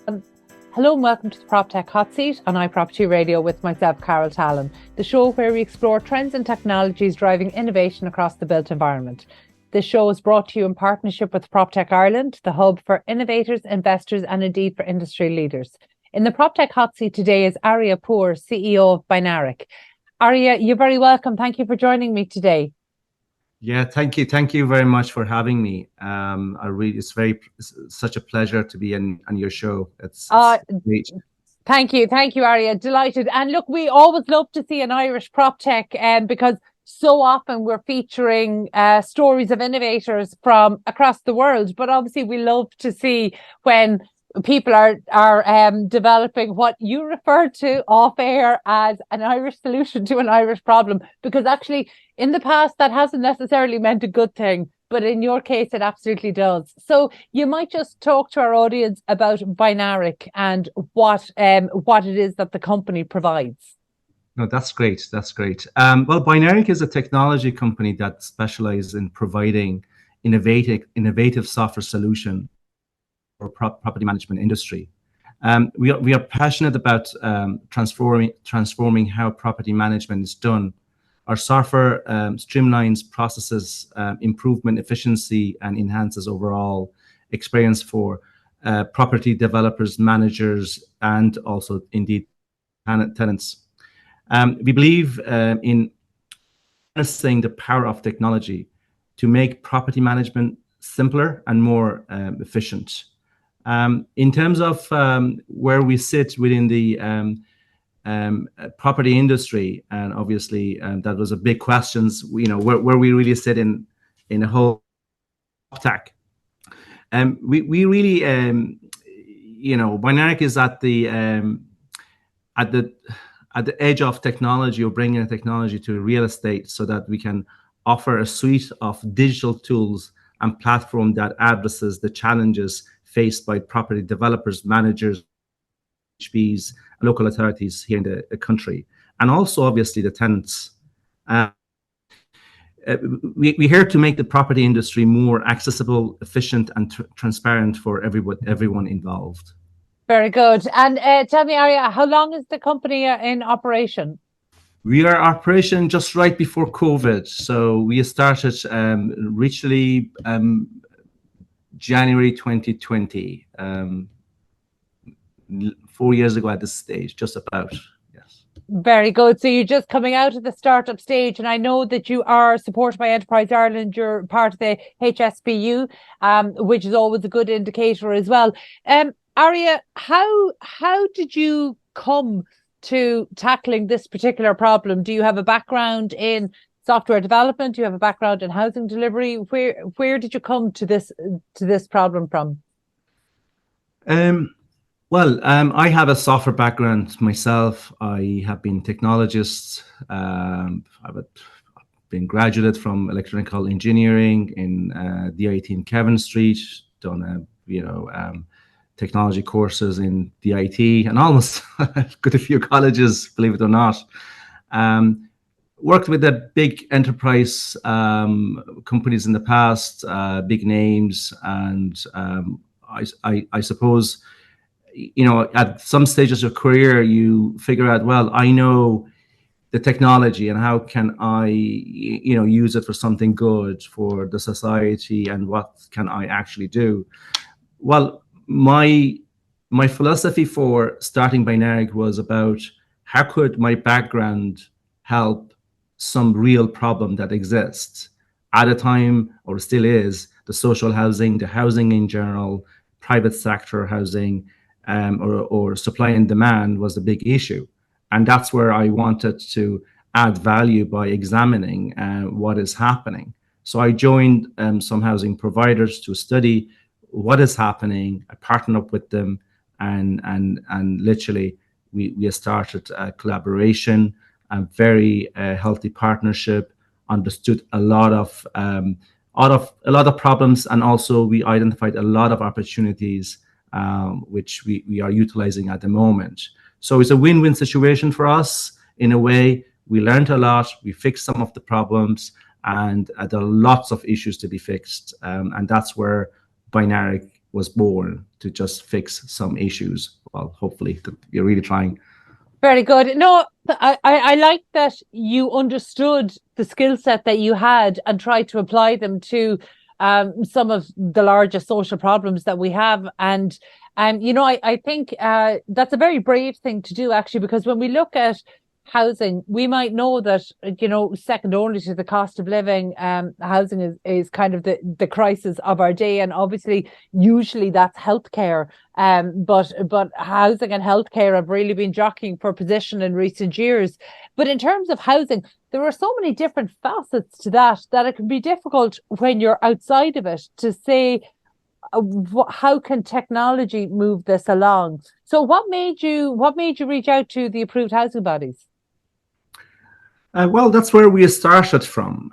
Hello and welcome to the PropTech Hot Seat on iPropertyRadio with myself, Carol Tallon, the show where we explore trends and technologies driving innovation across the built environment. This show is brought to you in partnership with PropTech Ireland, the hub for innovators, investors and indeed for industry leaders. In the PropTech Hot Seat today is Arya Poor, CEO of Binaric. Arya, you're very welcome. Thank you for joining me today. Yeah, thank you. Thank you very much for having me. It's such a pleasure to be on your show. It's great. Thank you, Arya. Delighted. And look, we always love to see an Irish prop tech, because so often we're featuring stories of innovators from across the world. But obviously, we love to see when people are developing what you referred to off air as an Irish solution to an Irish problem, because actually in the past that hasn't necessarily meant a good thing, but in your case it absolutely does. So you might just talk to our audience about Binaric and what it is that the company provides. No, that's great. That's great. Well, Binaric is a technology company that specializes in providing innovative software solution for property management industry. We are passionate about transforming how property management is done. Our software streamlines processes, improvement efficiency, and enhances overall experience for property developers, managers, and also indeed tenants. We believe in harnessing the power of technology to make property management simpler and more efficient. In terms of where we sit within the property industry, and obviously that was a big question, where we really sit in a whole tech. We really, Binaric is at the edge of technology, or bringing a technology to real estate, so that we can offer a suite of digital tools and platform that addresses the challenges faced by property developers, managers, HBs, and local authorities here in the country, and also obviously the tenants. We're here to make the property industry more accessible, efficient, and transparent for everyone involved. Very good. And tell me, Arya, how long is the company in operation? We are operation just right before COVID, so we started literally January 2020, 4 years ago at this stage, just about, yes. Very good. So you're just coming out of the startup stage, and I know that you are supported by Enterprise Ireland. You're part of the HSBU, which is always a good indicator as well. Arya, how did you come to tackling this particular problem? Do you have a background in software development? Do you have a background in housing delivery? Where did you come to this problem from? Well, I have a software background myself. I have been technologist. I've been graduate from electrical engineering in DIT in Kevin Street. Done technology courses in DIT, and almost got a few colleges, believe it or not. Worked with the big enterprise companies in the past, big names, and I suppose, at some stages of your career, you figure out, well, I know the technology, and how can I, use it for something good for the society, and what can I actually do? Well, my philosophy for starting Binaric was about how could my background help some real problem that exists at a time, or still is, the social housing, the housing in general, private sector housing, or supply and demand was the big issue. And that's where I wanted to add value by examining what is happening. So I joined some housing providers to study what is happening. I partnered up with them, and literally we started a collaboration, a very healthy partnership. Understood a lot of problems, and also we identified a lot of opportunities, which we are utilizing at the moment. So it's a win-win situation for us in a way. We learned a lot. We fixed some of the problems, and there are lots of issues to be fixed, and that's where Binaric was born to just fix some issues. Well, hopefully you're really trying. Very good. No, I like that you understood the skill set that you had and tried to apply them to some of the largest social problems that we have. And I think that's a very brave thing to do, actually, because when we look at housing, we might know that, second only to the cost of living, housing is kind of the crisis of our day. And obviously, usually that's healthcare. But housing and healthcare have really been jockeying for position in recent years. But in terms of housing, there are so many different facets to that it can be difficult when you're outside of it to say, how can technology move this along? So what made you reach out to the approved housing bodies? Well, that's where we started from.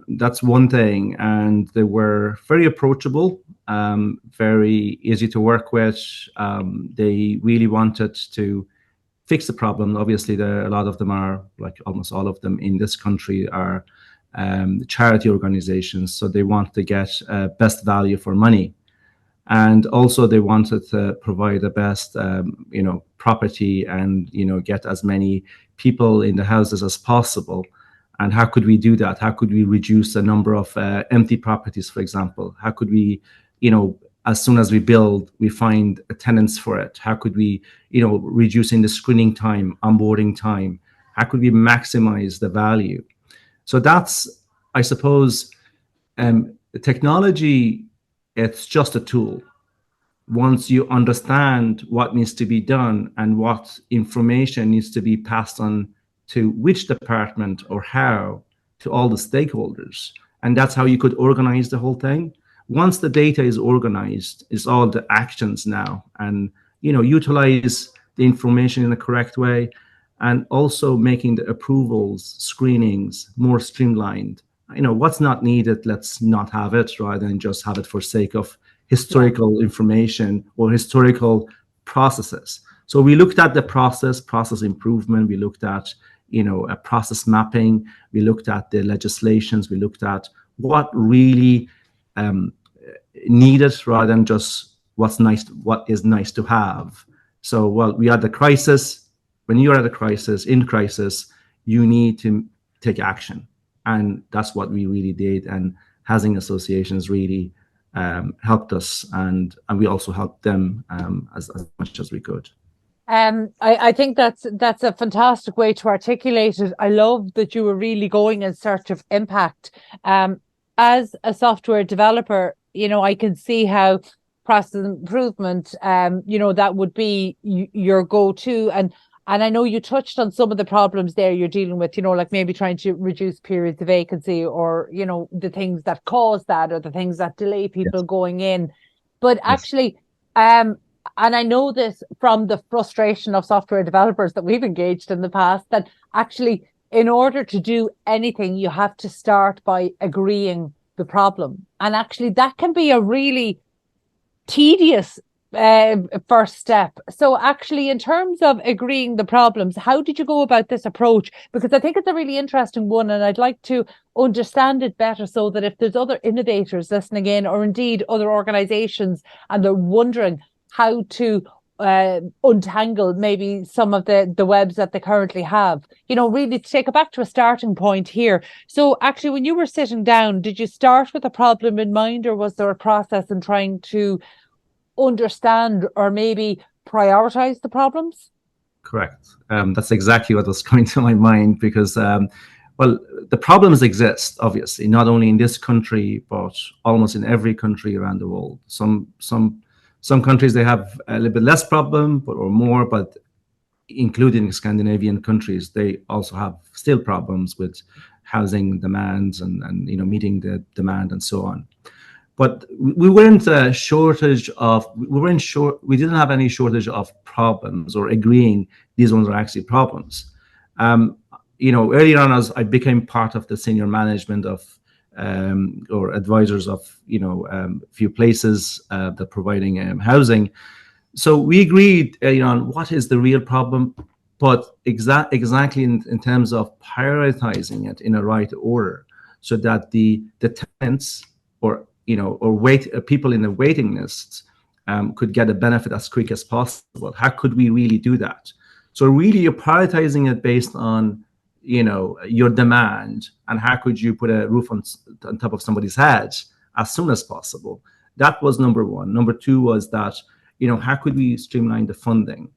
That's one thing. And they were very approachable, very easy to work with. They really wanted to fix the problem. Obviously, a lot of them are, like almost all of them in this country, are charity organizations. So they want to get best value for money. And also they wanted to provide the best, property and, get as many people in the houses as possible. And how could we do that? How could we reduce the number of empty properties, for example? How could we, as soon as we build, we find tenants for it? How could we, reducing the screening time, onboarding time? How could we maximize the value? So that's, I suppose, technology, it's just a tool. Once you understand what needs to be done and what information needs to be passed on to which department or how to all the stakeholders, and that's how you could organize the whole thing. Once the data is organized, it's all the actions now, and utilize the information in the correct way, and also making the approvals, screenings more streamlined. What's not needed, let's not have it, rather than just have it for sake of historical information or historical processes. So we looked at the process improvement. We looked at, a process mapping. We looked at the legislations. We looked at what really needed, rather than just what is nice to have. So, we are at the crisis. When you are at a crisis, you need to take action. And that's what we really did. And housing associations really helped us, and we also helped them as much as we could. I think that's a fantastic way to articulate it. I love that you were really going in search of impact. As a software developer, I can see how process improvement, that would be your go-to. And I know you touched on some of the problems there you're dealing with, like maybe trying to reduce periods of vacancy, or, the things that cause that, or the things that delay people going in. But actually, and I know this from the frustration of software developers that we've engaged in the past, that actually, in order to do anything, you have to start by agreeing the problem. And actually, that can be a really tedious first step. So actually, in terms of agreeing the problems, how did you go about this approach? Because I think it's a really interesting one, and I'd like to understand it better, so that if there's other innovators listening in, or indeed other organizations, and they're wondering how to untangle maybe some of the webs that they currently have, really to take it back to a starting point here. So actually, when you were sitting down, did you start with a problem in mind, or was there a process in trying to understand or maybe prioritize the problems? Correct. That's exactly what was coming to my mind, because the problems exist, obviously, not only in this country, but almost in every country around the world. Some countries, they have a little bit less problem, or more, but including Scandinavian countries, they also have still problems with housing demands and meeting the demand and so on. But we weren't we didn't have any shortage of problems, or agreeing these ones are actually problems. Earlier on, as I became part of the senior management of or advisors of a few places that providing housing. So we agreed on what is the real problem, but exactly in terms of prioritizing it in a right order, so that the tenants, or people in the waiting lists, could get a benefit as quick as possible. How could we really do that? So really you're prioritizing it based on, your demand, and how could you put a roof on top of somebody's head as soon as possible. That was number one. Number two was that, how could we streamline the funding,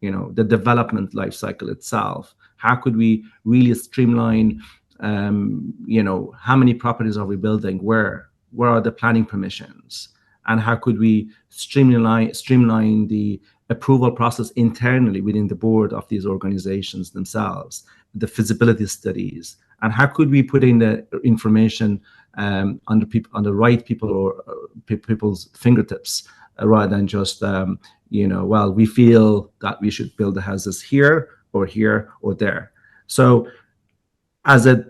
the development life cycle itself? How could we really streamline, how many properties are we building? Where are the planning permissions? And how could we streamline the approval process internally within the board of these organizations themselves, the feasibility studies, and how could we put in the information on the right people or people's fingertips, rather than just well, we feel that we should build the houses here or there. So as a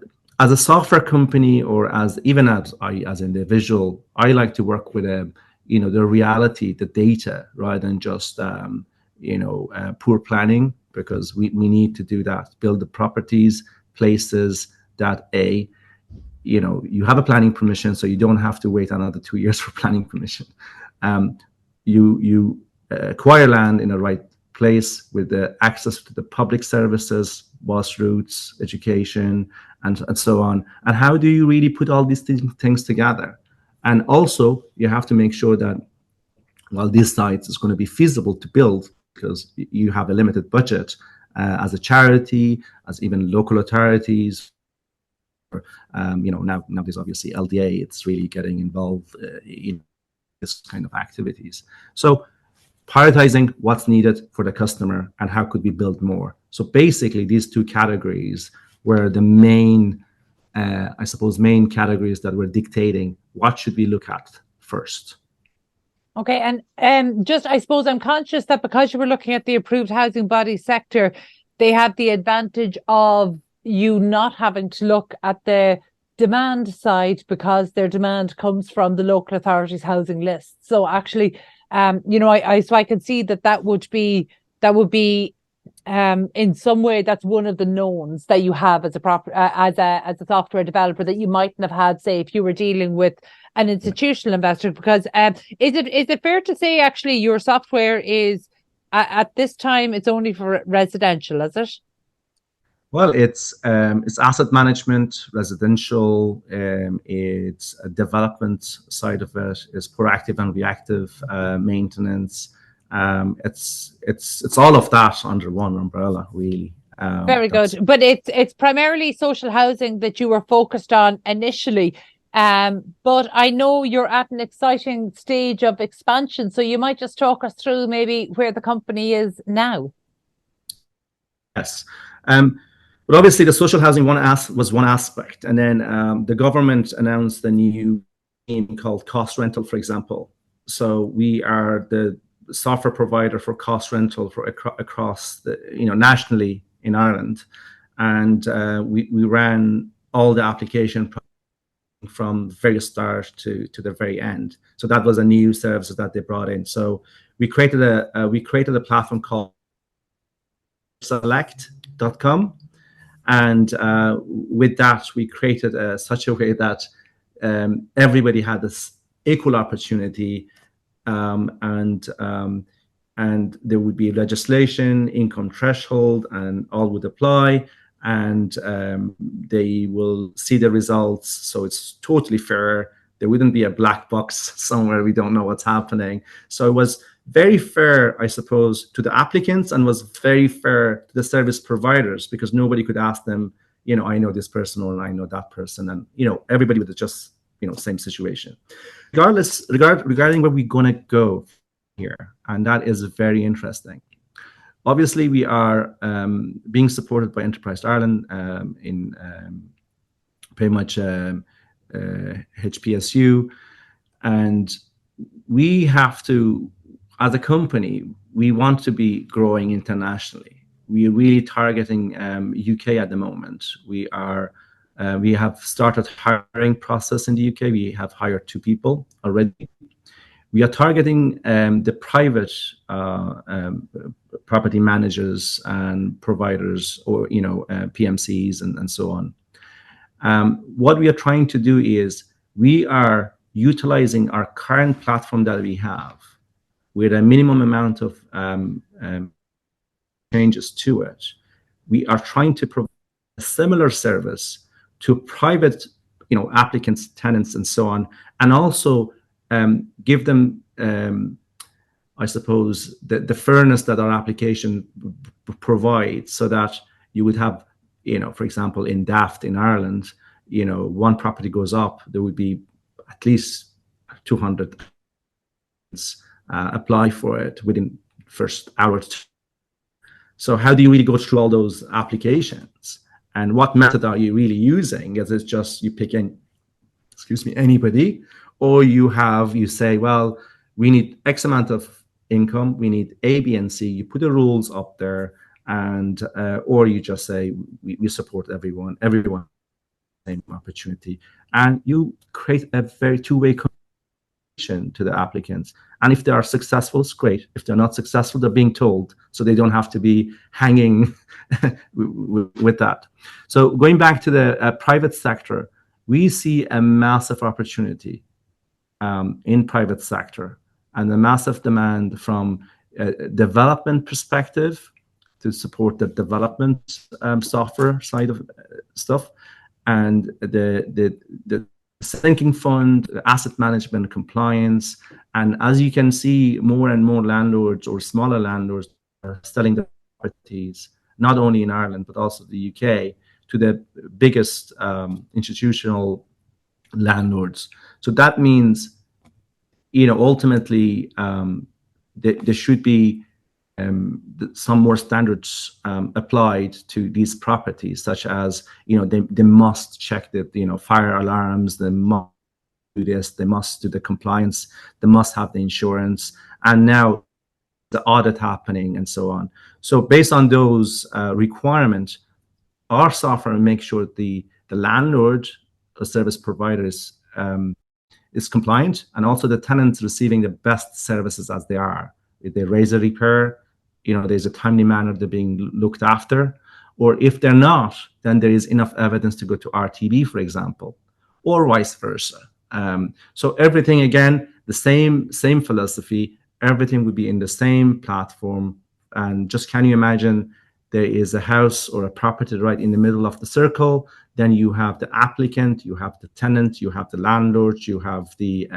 software company, or as an individual, I like to work with the reality, the data, rather than just poor planning, because we need to do that, build the properties, places that you have a planning permission, so you don't have to wait another 2 years for planning permission. You acquire land in the right place with the access to the public services, bus routes, education, and so on. And how do you really put all these things together? And also, you have to make sure that, well, this site is going to be feasible to build, because you have a limited budget as a charity, as even local authorities. Now there's obviously LDA. It's really getting involved in this kind of activities. So prioritizing what's needed for the customer and how could we build more. So basically, these two categories were the main categories that were dictating what should we look at first. Okay, and just, I suppose I'm conscious that because you were looking at the approved housing body sector, they have the advantage of you not having to look at the demand side, because their demand comes from the local authorities' housing list. So actually, I can see that would be in some way, that's one of the knowns that you have as a software developer that you mightn't have had, say, if you were dealing with an institutional investor. Because is it fair to say actually your software is at this time it's only for residential, is it? Well, it's asset management, residential. It's a development side of it. It's proactive and reactive maintenance. It's all of that under one umbrella, really. Very good. But it's primarily social housing that you were focused on initially. But I know you're at an exciting stage of expansion, so you might just talk us through maybe where the company is now. Yes. But obviously, the social housing was one aspect, and then the government announced a new scheme called cost rental, for example. So we are the software provider for cost rental for across the nationally in Ireland, and we ran all the application from the very start to the very end. So that was a new service that they brought in. So we created a platform called select.com. And with that, we created such a way that everybody had this equal opportunity, and there would be legislation, income threshold, and all would apply, and they will see the results. So it's totally fair. There wouldn't be a black box somewhere we don't know what's happening. So it was very fair, I suppose, to the applicants, and was very fair to the service providers, because nobody could ask them, I know this person or I know that person, and everybody was just same situation. Regarding where we're gonna go here, and that is very interesting. Obviously, we are being supported by Enterprise Ireland in pretty much HPSU, and we have to, as a company, we want to be growing internationally. We are really targeting UK at the moment. We have started hiring process in the UK. We have hired 2 people already. We are targeting the private property managers and providers, or PMCs and so on. What we are trying to do is we are utilizing our current platform that we have with a minimum amount of changes to it. We are trying to provide a similar service to private, applicants, tenants, and so on, and also give them, I suppose, the fairness that our application provides, so that you would have, for example, in Daft in Ireland, one property goes up, there would be at least 200 apply for it within first hour. So how do you really go through all those applications? And what method are you really using? Is it just you pick anybody, or you say, well, we need X amount of income, we need A, B, and C. You put the rules up there, and or you just say we support everyone same opportunity, and you create a very two-way communication to the applicants. And if they are successful, it's great. If they're not successful, they're being told, so they don't have to be hanging with that. So going back to the private sector, we see a massive opportunity in private sector, and a massive demand from a development perspective to support the development software side of stuff, and the sinking fund, asset management, compliance. And as you can see, more and more landlords or smaller landlords are selling their properties, not only in Ireland, but also the UK, to the biggest institutional landlords. So that means, ultimately, there should be some more standards applied to these properties, such as, they must check the, fire alarms, they must do this, they must do the compliance, they must have the insurance, and now the audit happening, and so on. So based on those requirements, our software makes sure the landlord or service provider is compliant, and also the tenants receiving the best services as they are. If they raise a repair, there's a timely manner they're being looked after. Or if they're not, then there is enough evidence to go to RTB, for example, or vice versa. So everything, again, the same philosophy, everything would be in the same platform. And just, can you imagine, there is a house or a property right in the middle of the circle, then you have the applicant, you have the tenant, you have the landlord, you have the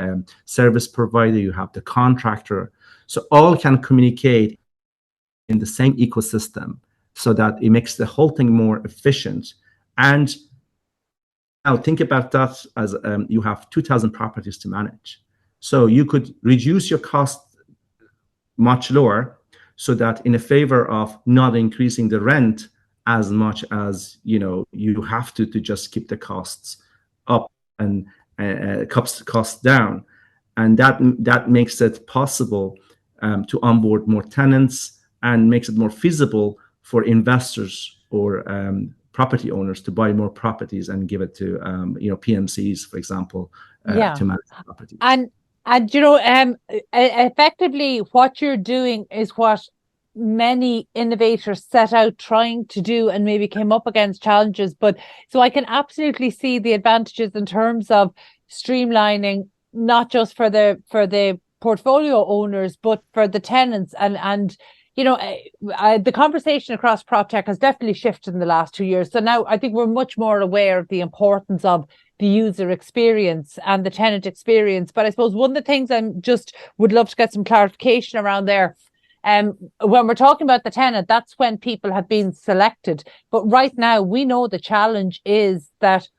service provider, you have the contractor. So all can communicate in the same ecosystem, so that it makes the whole thing more efficient. And now think about that as you have 2,000 properties to manage. So you could reduce your cost much lower, so that in a favor of not increasing the rent as much as you have to just keep the costs up and costs down. And that makes it possible to onboard more tenants, and makes it more feasible for investors or property owners to buy more properties and give it to PMCs, for example, to manage properties. And effectively, what you're doing is what many innovators set out trying to do, and maybe came up against challenges. But so I can absolutely see the advantages in terms of streamlining, not just for the portfolio owners, but for the tenants. And the conversation across PropTech has definitely shifted in the last 2 years. So now I think we're much more aware of the importance of the user experience and the tenant experience. But I suppose one of the things I just would love to get some clarification around there, when we're talking about the tenant, that's when people have been selected. But right now, we know the challenge is that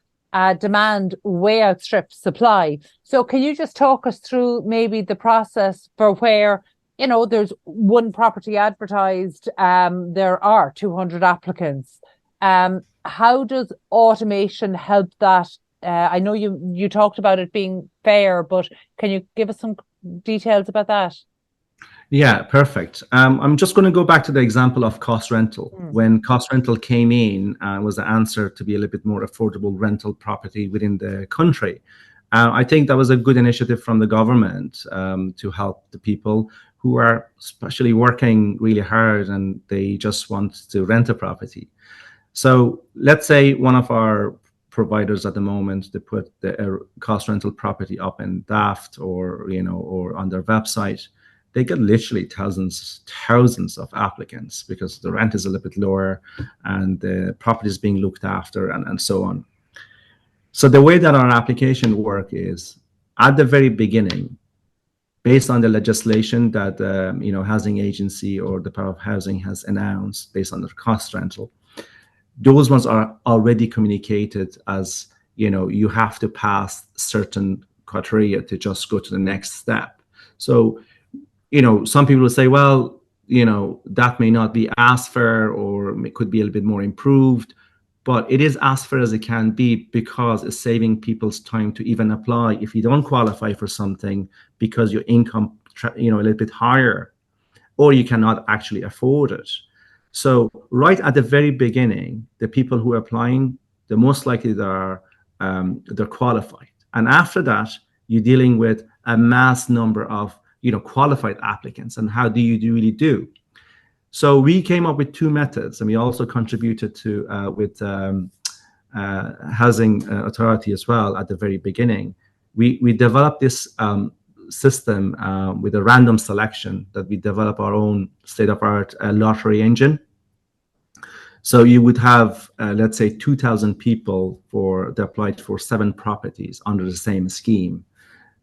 demand way outstrips supply. So can you just talk us through maybe the process for where, there's one property advertised, there are 200 applicants. How does automation help that? I know you talked about it being fair, but can you give us some details about that? Yeah, perfect. I'm just going to go back to the example of cost rental. When cost rental came in, was the answer to be a little bit more affordable rental property within the country. I think that was a good initiative from the government to help the people who are especially working really hard and they just want to rent a property. So let's say one of our providers at the moment, they put the cost rental property up in Daft or on their website. they get literally thousands of applicants because the rent is a little bit lower and the property is being looked after and so on. So the way that our application work is, at the very beginning, based on the legislation that housing agency or Department of Housing has announced based on the cost rental, those ones are already communicated as, you have to pass certain criteria to just go to the next step. So, some people will say, well, that may not be as fair or it could be a little bit more improved, but it is as fair as it can be because it's saving people's time to even apply if you don't qualify for something because your income, a little bit higher, or you cannot actually afford it. So right at the very beginning, the people who are applying, the most likely they're qualified. And after that, you're dealing with a mass number of qualified applicants. And how do you really do? So we came up with two methods, and we also contributed to with Housing Authority as well at the very beginning. We developed this system with a random selection that we develop our own state-of-art lottery engine. So you would have, let's say, 2,000 people that applied for 7 properties under the same scheme.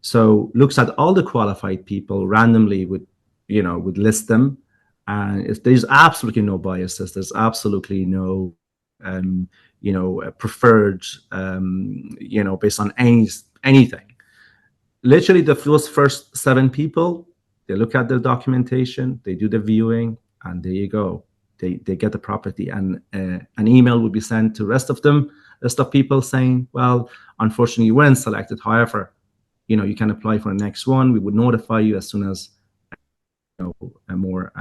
So looks at all the qualified people randomly, would list them. And there's absolutely no biases. There's absolutely no, preferred, based on anything. Literally, those first 7 people, they look at the documentation, they do the viewing, and there you go. They get the property, and an email will be sent to the rest of people saying, well, unfortunately, you weren't selected. However, you can apply for the next one. We would notify you as soon as a more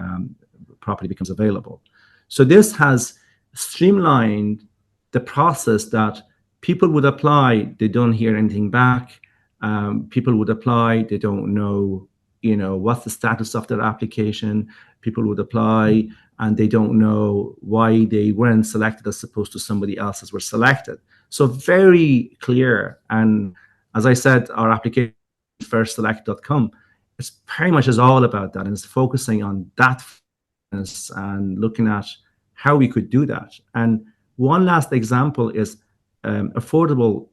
property becomes available. So this has streamlined the process that people would apply, they don't hear anything back. People would apply, they don't know, what's the status of their application. People would apply and they don't know why they weren't selected as opposed to somebody else's were selected. So very clear. And as I said, our application, firstselect.com, it's pretty much is all about that, and it's focusing on that and looking at how we could do that. And one last example is affordable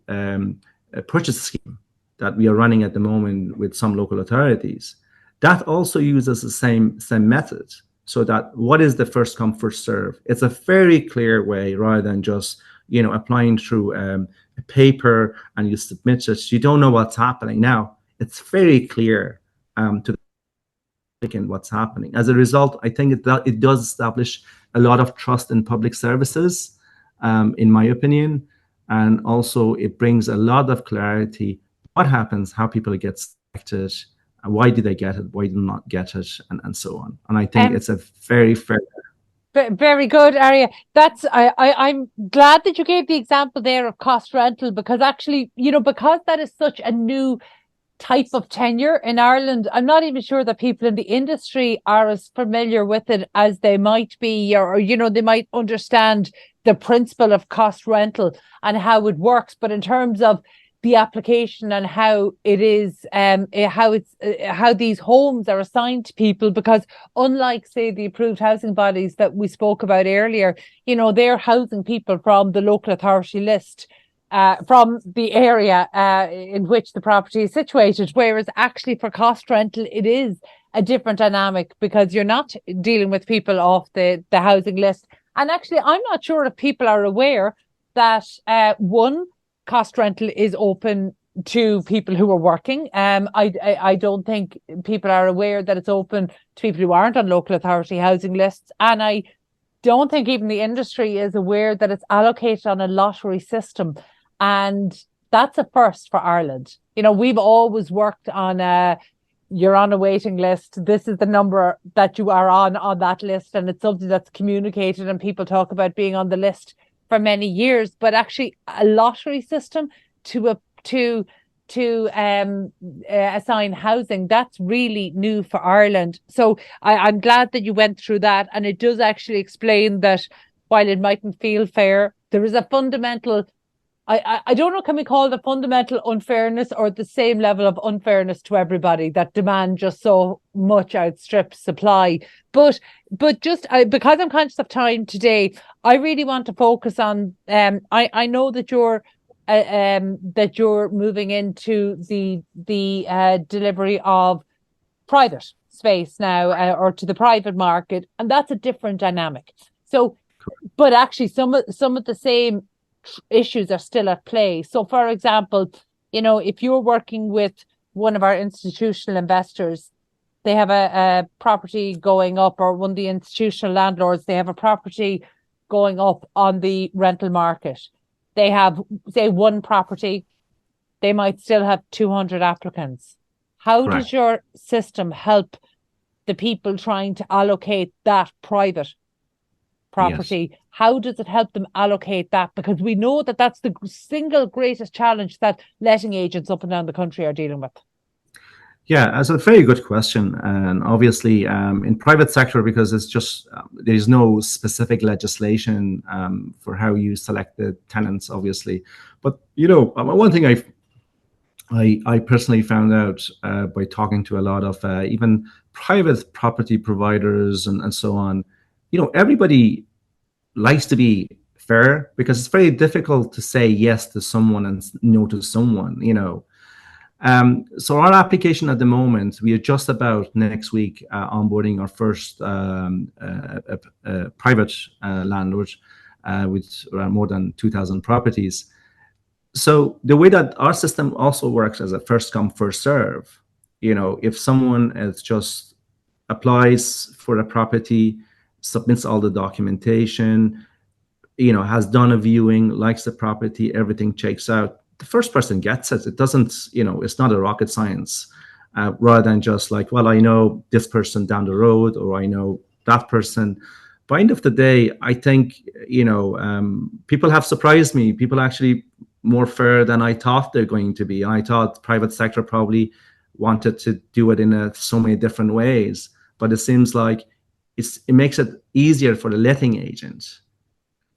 purchase scheme that we are running at the moment with some local authorities. That also uses the same method, so that what is the first come first serve? It's a very clear way, rather than just applying through a paper and you submit it. You don't know what's happening now. It's very clear to what's happening. As a result, I think it does establish a lot of trust in public services, in my opinion, and also it brings a lot of clarity. What happens, how people get selected, why did they get it, why did not get it, and so on. And I think it's a very fair. Very good, Arya. I'm glad that you gave the example there of cost rental, because actually, because that is such a new type of tenure in Ireland, I'm not even sure that people in the industry are as familiar with it as they might be, or they might understand the principle of cost rental and how it works. But in terms of the application and how it is, how these homes are assigned to people, because unlike, say, the approved housing bodies that we spoke about earlier, they're housing people from the local authority list, from the area in which the property is situated. Whereas actually for cost rental, it is a different dynamic, because you're not dealing with people off the housing list. And actually, I'm not sure if people are aware that cost rental is open to people who are working. I don't think people are aware that it's open to people who aren't on local authority housing lists. And I don't think even the industry is aware that it's allocated on a lottery system. And that's a first for Ireland. We've always worked on you're on a waiting list. This is the number that you are on that list. And it's something that's communicated, and people talk about being on the list for many years. But actually a lottery system to assign housing, that's really new for Ireland. So I'm glad that you went through that. And it does actually explain that while it mightn't feel fair, there is a fundamental I don't know, can we call it a fundamental unfairness or the same level of unfairness to everybody, that demand just so much outstrips supply? But just because I'm conscious of time today, I really want to focus on. I know that you're moving into the delivery of private space now, or to the private market, and that's a different dynamic. So, but actually, some of the same issues are still at play. So, for example, if you're working with one of our institutional investors, they have a property going up, or one of the institutional landlords, they have a property going up on the rental market. They have, say, one property, they might still have 200 applicants. How Correct. does your system help the people trying to allocate that private property? Yes. How does it help them allocate that? Because we know that that's the single greatest challenge that letting agents up and down the country are dealing with. Yeah, that's a very good question. And obviously, in private sector, because it's just, there's no specific legislation for how you select the tenants, obviously. But, one thing I personally found out by talking to a lot of even private property providers and so on, everybody likes to be fair, because it's very difficult to say yes to someone and no to someone, So our application at the moment, we are just about next week onboarding our first private landlord with around more than 2,000 properties. So the way that our system also works as a first come, first serve, if someone is just applies for a property, submits all the documentation, has done a viewing, likes the property, everything checks out, the first person gets it. It doesn't, it's not a rocket science, rather than just like, well, I know this person down the road, or I know that person. By the end of the day, I think, people have surprised me. People actually more fair than I thought they're going to be. And I thought private sector probably wanted to do it in so many different ways. But it seems like it makes it easier for the letting agent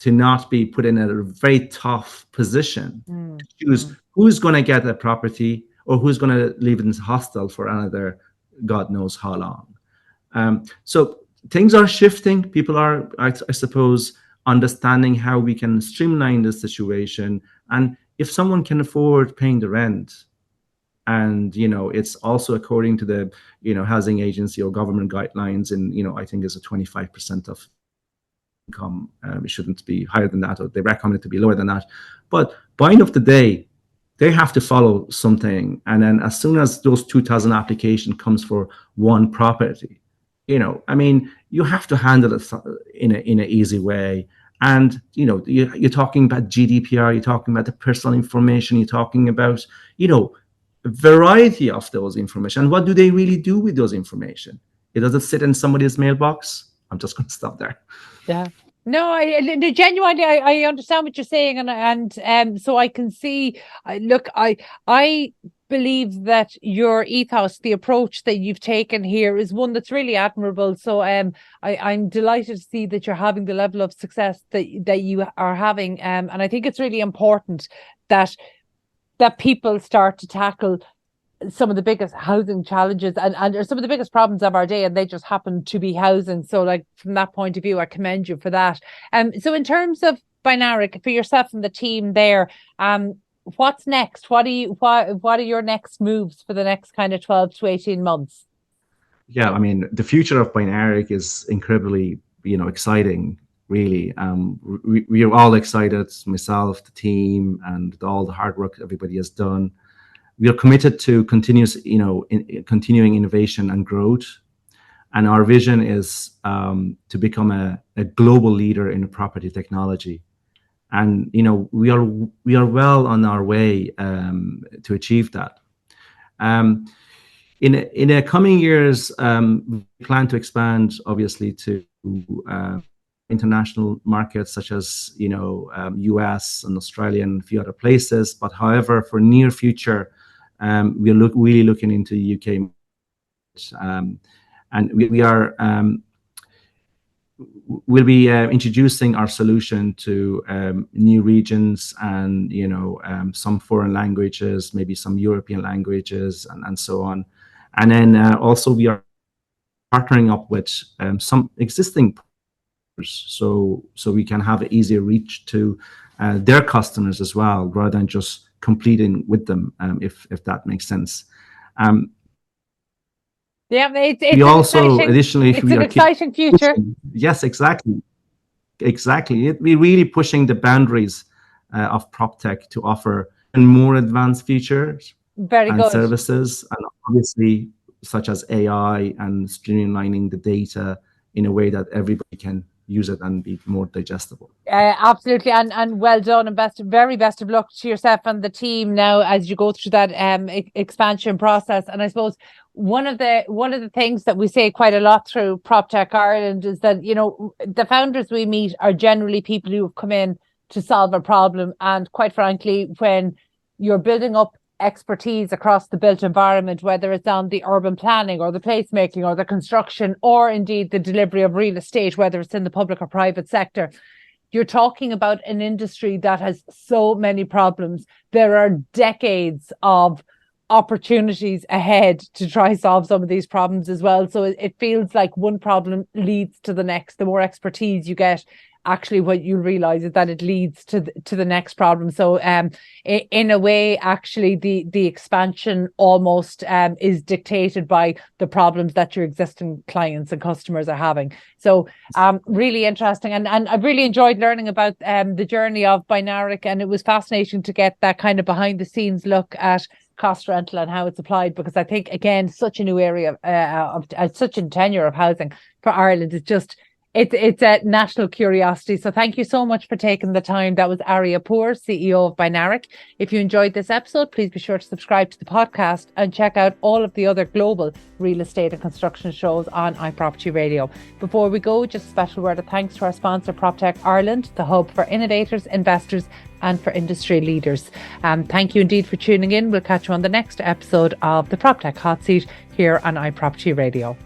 to not be put in a very tough position to choose who's going to get a property or who's going to live in hostel for another God knows how long. So things are shifting. People are, I suppose, understanding how we can streamline the situation. And if someone can afford paying the rent, and it's also according to the housing agency or government guidelines, and I think it's a 25% of income. It shouldn't be higher than that, or they recommend it to be lower than that. But by the end of the day, they have to follow something. And then as soon as those 2,000 application comes for one property, you have to handle it in an easy way. And you're talking about GDPR, you're talking about the personal information, you're talking about a variety of those information. And what do they really do with those information? It doesn't sit in somebody's mailbox. I'm just going to stop there. Yeah. No, I genuinely I understand what you're saying, and so I can see. Look, I believe that your ethos, the approach that you've taken here, is one that's really admirable. So I'm delighted to see that you're having the level of success that you are having, and I think it's really important that people start to tackle some of the biggest housing challenges and some of the biggest problems of our day, and they just happen to be housing. So, like, from that point of view, I commend you for that. So in terms of Binaric, for yourself and the team there, what's next? What are your next moves for the next kind of 12 to 18 months? Yeah, I mean, the future of Binaric is incredibly, exciting. Really, we are all excited. Myself, the team, and all the hard work everybody has done. We are committed to continuing innovation and growth, and our vision is to become a global leader in property technology. And we are well on our way to achieve that. In the coming years, we plan to expand, obviously, to international markets such as US and Australia and a few other places. But however, for near future, we're really looking into the UK, and we are we'll be introducing our solution to new regions and, some foreign languages, maybe some European languages, and so on. And then also we are partnering up with some existing partners, so we can have an easier reach to their customers as well, rather than just competing with them, if that makes sense. Yeah, we also additionally, it's an exciting future. Yes, exactly. We're really pushing the boundaries of prop tech to offer more advanced features and services, and obviously such as AI and streamlining the data in a way that everybody can use it and be more digestible. Absolutely, and well done, and very best of luck to yourself and the team now as you go through that expansion process. And I suppose one of the things that we say quite a lot through PropTech Ireland is that, the founders we meet are generally people who have come in to solve a problem, and quite frankly, when you're building up expertise across the built environment, whether it's on the urban planning or the placemaking or the construction or indeed the delivery of real estate, whether it's in the public or private sector, you're talking about an industry that has so many problems. There are decades of opportunities ahead to try solve some of these problems as well. So it feels like one problem leads to the next. The more expertise you get, actually what you realize is that it leads to the next problem. So in a way, actually the expansion almost is dictated by the problems that your existing clients and customers are having. So really interesting, and I've really enjoyed learning about the journey of Binaric, and it was fascinating to get that kind of behind the scenes look at cost rental and how it's applied, because I think, again, such a new area of such a tenure of housing for Ireland is just it's a national curiosity. So thank you so much for taking the time. That was Arya Poor, CEO of Binaric. If you enjoyed this episode, please be sure to subscribe to the podcast and check out all of the other global real estate and construction shows on iPropertyRadio. Before we go, just a special word of thanks to our sponsor, PropTech Ireland, the hub for innovators, investors, and for industry leaders. Thank you indeed for tuning in. We'll catch you on the next episode of the PropTech Hot Seat here on iPropertyRadio.